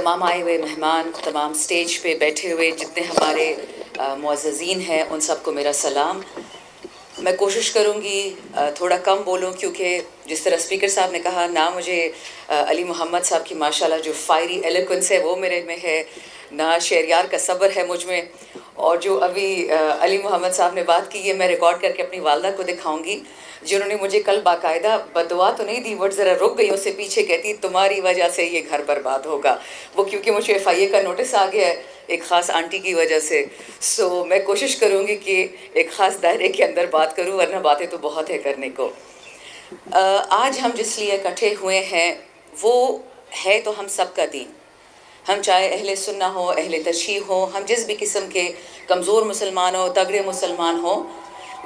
तमाम आए हुए मेहमान, तमाम स्टेज पे बैठे हुए जितने हमारे मुअज़्ज़ज़ीन हैं, उन सबको मेरा सलाम। मैं कोशिश करूँगी थोड़ा कम बोलूँ, क्योंकि जिस तरह स्पीकर साहब ने कहा ना, मुझे अली मोहम्मद साहब की माशाल्लाह जो फायरी एलोक्वेंस है वो मेरे में है, ना शहरयार का सब्र है मुझ में। और जो अभी अली मोहम्मद साहब ने बात की, ये मैं रिकॉर्ड करके अपनी वालदा को दिखाऊंगी, जिन्होंने मुझे कल बाकायदा बदुआ तो नहीं दी, बट ज़रा रुक गई, उससे पीछे कहती तुम्हारी वजह से ये घर बर्बाद होगा। वो क्योंकि मुझे FIA का नोटिस आ गया है एक ख़ास आंटी की वजह से। सो मैं कोशिश करूँगी कि एक ख़ास दायरे के अंदर बात करूँ, वरना बातें तो बहुत है करने को। आज हम जिस लिए इकट्ठे हुए हैं वो है तो हम सब का दीन। हम चाहे अहले सुन्ना हो, अहले तशहीह हो, हम जिस भी किस्म के कमज़ोर मुसलमान हो, तगड़े मुसलमान हो,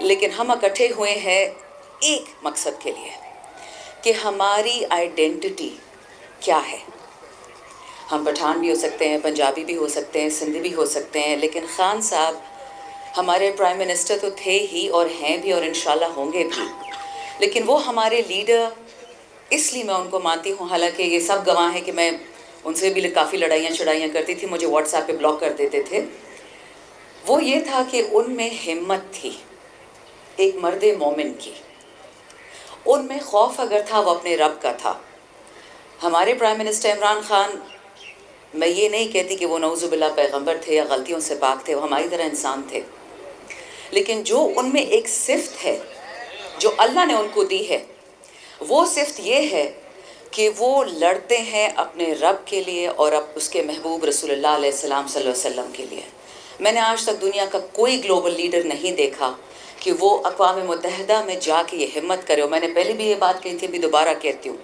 लेकिन हम इकट्ठे हुए हैं एक मकसद के लिए कि हमारी आइडेंटिटी क्या है। हम पठान भी हो सकते हैं, पंजाबी भी हो सकते हैं, सिंधी भी हो सकते हैं, लेकिन खान साहब हमारे प्राइम मिनिस्टर तो थे ही और हैं भी और इंशाल्लाह होंगे भी, लेकिन वो हमारे लीडर इसलिए मैं उनको मानती हूँ। हालांकि ये सब गवाह हैं कि मैं उनसे भी काफ़ी लड़ाइयाँ करती थी, मुझे व्हाट्सएप पे ब्लॉक कर देते थे। वो ये था कि उनमें हिम्मत थी एक मर्द मोमिन की, उनमें खौफ अगर था वो अपने रब का था। हमारे प्राइम मिनिस्टर इमरान खान, मैं ये नहीं कहती कि वो नऊज़ुबिल्लाह पैगंबर थे या गलतियों से पाक थे, वो हमारी तरह इंसान थे, लेकिन जो उनमें एक सिफ्त है जो अल्लाह ने उनको दी है, वो सिफ्त ये है कि वो लड़ते हैं अपने रब के लिए और अब उसके महबूब रसूलुल्लाह सल्लल्लाहु अलैहि वसल्लम के लिए। मैंने आज तक दुनिया का कोई ग्लोबल लीडर नहीं देखा कि वो अक़वाम मुत्तहिदा में जाके ये हिम्मत करे। और मैंने पहले भी ये बात कही थी, अभी दोबारा कहती हूँ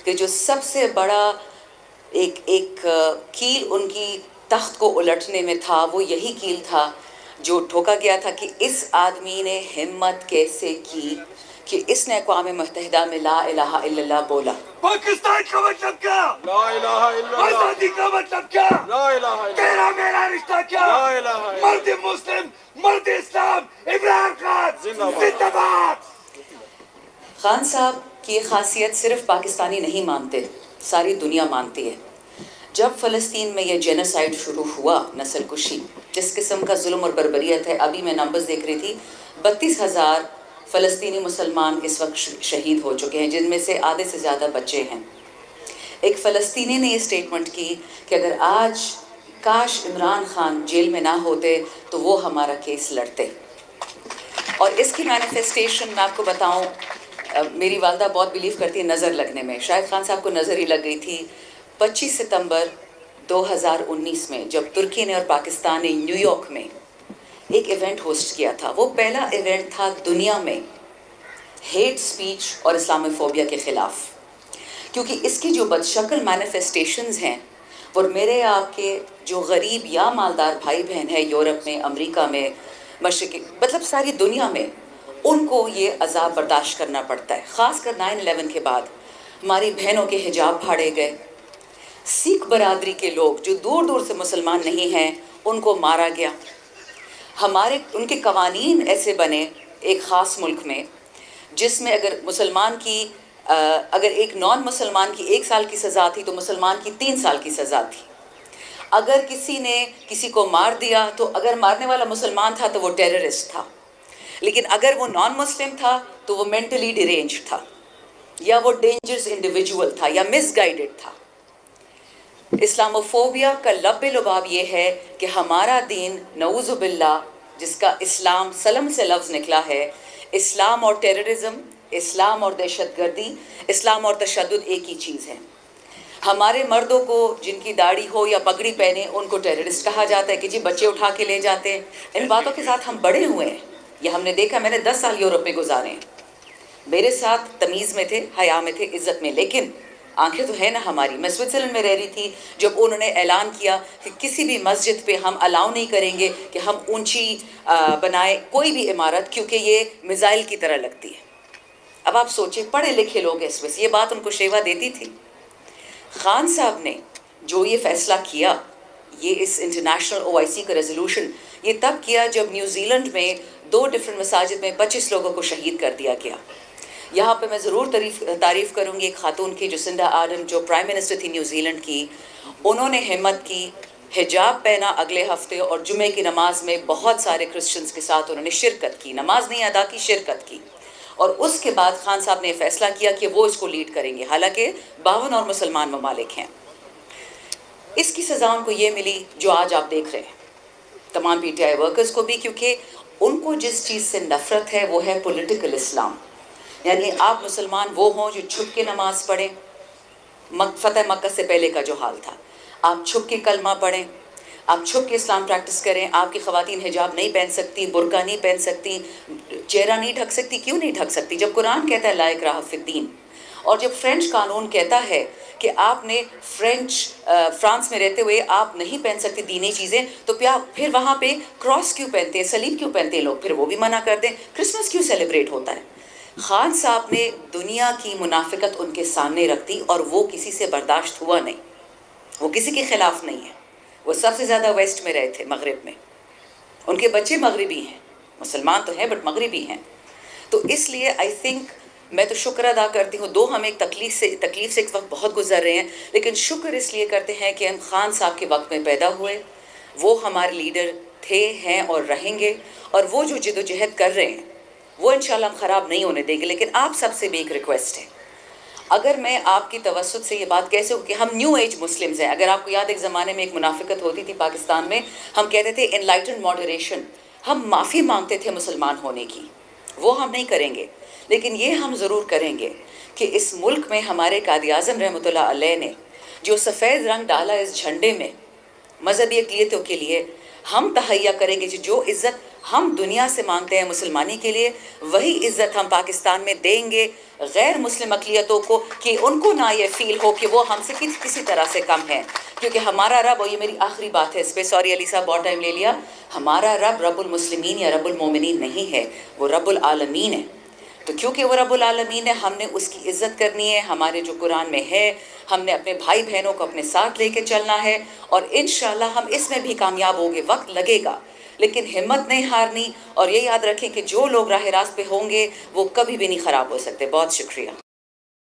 कि जो सबसे बड़ा एक कील उनकी तख्त को उलटने में था, वो यही कील था जो ठोका गया था कि इस आदमी ने हिम्मत कैसे की कि इसने अक़वाम मुत्तहिदा में ला इलाहा इल्लल्लाह बोला। पाकिस्तान का मतलब क्या? ला इलाहा इल्लल्लाह। आज़ादी का मतलब क्या? ला इलाहा इल्लल्लाह। तेरा मेरा रिश्ता क्या? ला इलाहा इल्लल्लाह। मर्द मुस्लिम, मर्द इस्लाम, इमरान खान जिंदाबाद। खान साहब की खासियत सिर्फ पाकिस्तानी नहीं मानते, सारी दुनिया मानती है। जब फ़लस्तीन में ये जेनोसाइड शुरू हुआ, नस्ल कुशी, जिस किस्म का जुल्म और बर्बरियत है, अभी मैं नंबर्स देख रही थी, 32,000 फ़लस्तीनी मुसलमान इस वक्त शहीद हो चुके हैं, जिनमें से आधे से ज़्यादा बच्चे हैं। एक फ़लस्तीनी ने ये स्टेटमेंट की कि अगर आज काश इमरान खान जेल में ना होते तो वो हमारा केस लड़ते। और इसकी मैनिफेस्टेशन मैं आपको बताऊं, मेरी वालदा बहुत बिलीव करती है नज़र लगने में। शाहिद खान साहब को नज़र ही लग गई थी 25 सितंबर 2019 में, जब तुर्की ने और पाकिस्तान ने न्यूयॉर्क में एक इवेंट होस्ट किया था। वो पहला इवेंट था दुनिया में हेट स्पीच और इस्लामोफोबिया के ख़िलाफ़, क्योंकि इसकी जो बदशक्ल मैनिफेस्टेशंस हैं और मेरे आपके जो गरीब या मालदार भाई बहन हैं यूरोप में, अमेरिका में, मशरिक़ी, मतलब सारी दुनिया में, उनको ये अज़ाब बर्दाश्त करना पड़ता है। ख़ासकर 9/11 के बाद हमारी बहनों के हिजाब फाड़े गए, सिख बरादरी के लोग जो दूर दूर से मुसलमान नहीं हैं उनको मारा गया। उनके कवानीन ऐसे बने एक ख़ास मुल्क में जिसमें अगर मुसलमान की अगर एक नॉन मुसलमान की 1 साल की सज़ा थी तो मुसलमान की 3 साल की सज़ा थी। अगर किसी ने किसी को मार दिया तो अगर मारने वाला मुसलमान था तो वो टेररिस्ट था, लेकिन अगर वो नॉन मुस्लिम था तो वो मेंटली डिरेंज था, या वो डेंजरस इंडिविजुअल था, या मिसगाइडेड था। इस्लामोफोबिया का लब्बे लुबाब ये है कि हमारा दीन नऊज़ुबिल्लाह, जिसका इस्लाम सलम से लफ्ज़ निकला है, इस्लाम और टेररिज्म, इस्लाम और दहशतगर्दी, इस्लाम और तशद्दुद एक ही चीज़ है। हमारे मर्दों को जिनकी दाढ़ी हो या पगड़ी पहने उनको टेररिस्ट कहा जाता है कि जी बच्चे उठा के ले जाते हैं। इन बातों के साथ हम बड़े हुए हैं, ये हमने देखा। मैंने 10 साल यूरोप में गुजारे हैं, मेरे साथ तमीज़ में थे, हया में थे, इज़्ज़त में, लेकिन आंखें तो है ना हमारी। मैं स्विट्ज़रलैंड में रह रही थी जब उन्होंने ऐलान किया कि किसी भी मस्जिद पे हम अलाउ नहीं करेंगे कि हम ऊंची बनाए कोई भी इमारत, क्योंकि ये मिसाइल की तरह लगती है। अब आप सोचें, पढ़े लिखे लोग इस वजह, ये बात उनको शेवा देती थी। खान साहब ने जो ये फ़ैसला किया, ये इस इंटरनेशनल OIC का रेजोल्यूशन, ये तब किया जब न्यूजीलैंड में 2 डिफरेंट मसाजिद में 25 लोगों को शहीद कर दिया गया। यहाँ पे मैं ज़रूर तारीफ़ करूँगी एक खातून की, जसिंडा आर्डन, जो प्राइम मिनिस्टर थी न्यूजीलैंड की। उन्होंने हिम्मत की, हिजाब पहना अगले हफ्ते, और जुमे की नमाज में बहुत सारे क्रिश्चियंस के साथ उन्होंने शिरकत की, नमाज नहीं अदा की, शिरकत की। और उसके बाद खान साहब ने फैसला किया कि वो इसको लीड करेंगे, हालांकि 52 और मुसलमान ममालिक हैं। इसकी सज़ा उनको ये मिली जो आज आप देख रहे हैं, तमाम पीटीआई वर्कर्स को भी, क्योंकि उनको जिस चीज़ से नफ़रत है वो है पॉलिटिकल इस्लाम। यानी आप मुसलमान वो हों जो छुप के नमाज़ पढ़ें, फ़तह मक्का से पहले का जो हाल था, आप छुप के कलमा पढ़ें, आप छुप के इस्लाम प्रैक्टिस करें। आपकी ख़वातीन हिजाब नहीं पहन सकती, बुर्का नहीं पहन सकती, चेहरा नहीं ढक सकती। क्यों नहीं ढक सकती? जब कुरान कहता है ला इक्राह फिद्दीन, और जब फ्रेंच कानून कहता है कि आपने फ्रांस में रहते हुए आप नहीं पहन सकते दीनी चीज़ें, तो फिर वहाँ पे क्रॉस क्यों पहनते हैं, सलीब क्यों पहनते हैं लोग? फिर वो भी मना कर दें। क्रिसमस क्यों सेलिब्रेट होता है? खान साहब ने दुनिया की मुनाफिकत उनके सामने रख दी और वो किसी से बर्दाश्त हुआ नहीं। वो किसी के ख़िलाफ़ नहीं है। वो सबसे ज़्यादा वेस्ट में रहे थे, मगरिब में। उनके बच्चे मगरिबी हैं, मुसलमान तो हैं बट मगरिबी हैं। तो इसलिए आई थिंक मैं तो शुक्र अदा करती हूँ। दो हम एक तकलीफ़ से इस वक्त बहुत गुजर रहे हैं, लेकिन शुक्र इसलिए करते हैं कि हम खान साहब के वक्त में पैदा हुए। वो हमारे लीडर थे, हैं और रहेंगे, और वो जो जिद्दोजहद कर रहे हैं वो इंशाल्लाह हम ख़राब नहीं होने देंगे। लेकिन आप सबसे भी एक रिक्वेस्ट है, अगर मैं आपकी तवज्जुह से ये बात कैसे हो कि हम न्यू एज मुस्लिम्स हैं। अगर आपको याद, एक ज़माने में एक मुनाफिकत होती थी पाकिस्तान में, हम कहते थे एनलाइटेंड मॉडरेशन, हम माफ़ी मांगते थे मुसलमान होने की। वो हम नहीं करेंगे, लेकिन ये हम ज़रूर करेंगे कि इस मुल्क में हमारे कायद आज़म रहमतुल्लाह अलैह ने जो सफ़ेद रंग डाला इस झंडे में मजहबी अक़लियतों के लिए, हम तहैया करेंगे जो इज़्ज़त हम दुनिया से मांगते हैं मुसलमानी के लिए, वही इज़्ज़त हम पाकिस्तान में देंगे गैर मुस्लिम अक़लियतों को, कि उनको ना ये फ़ील हो कि वो हमसे किसी तरह से कम है। क्योंकि हमारा रब, और ये मेरी आखिरी बात है इस पर, सॉरी अली साहब बहुत टाइम ले लिया, हमारा रब रब्बुल मुस्लिमीन या रब्बुल मोमिनीन नहीं है, वो रब्बुल आलमीन है। तो क्योंकि वो रब्बुल आलमीन है, हमने उसकी इज़्ज़त करनी है। हमारे जो कुरान में है, हमने अपने भाई बहनों को अपने साथ लेके चलना है, और इंशाअल्लाह हम इसमें भी कामयाब होंगे। वक्त लगेगा, लेकिन हिम्मत नहीं हारनी, और ये याद रखें कि जो लोग राह रास्त पे होंगे वो कभी भी नहीं ख़राब हो सकते। बहुत शुक्रिया।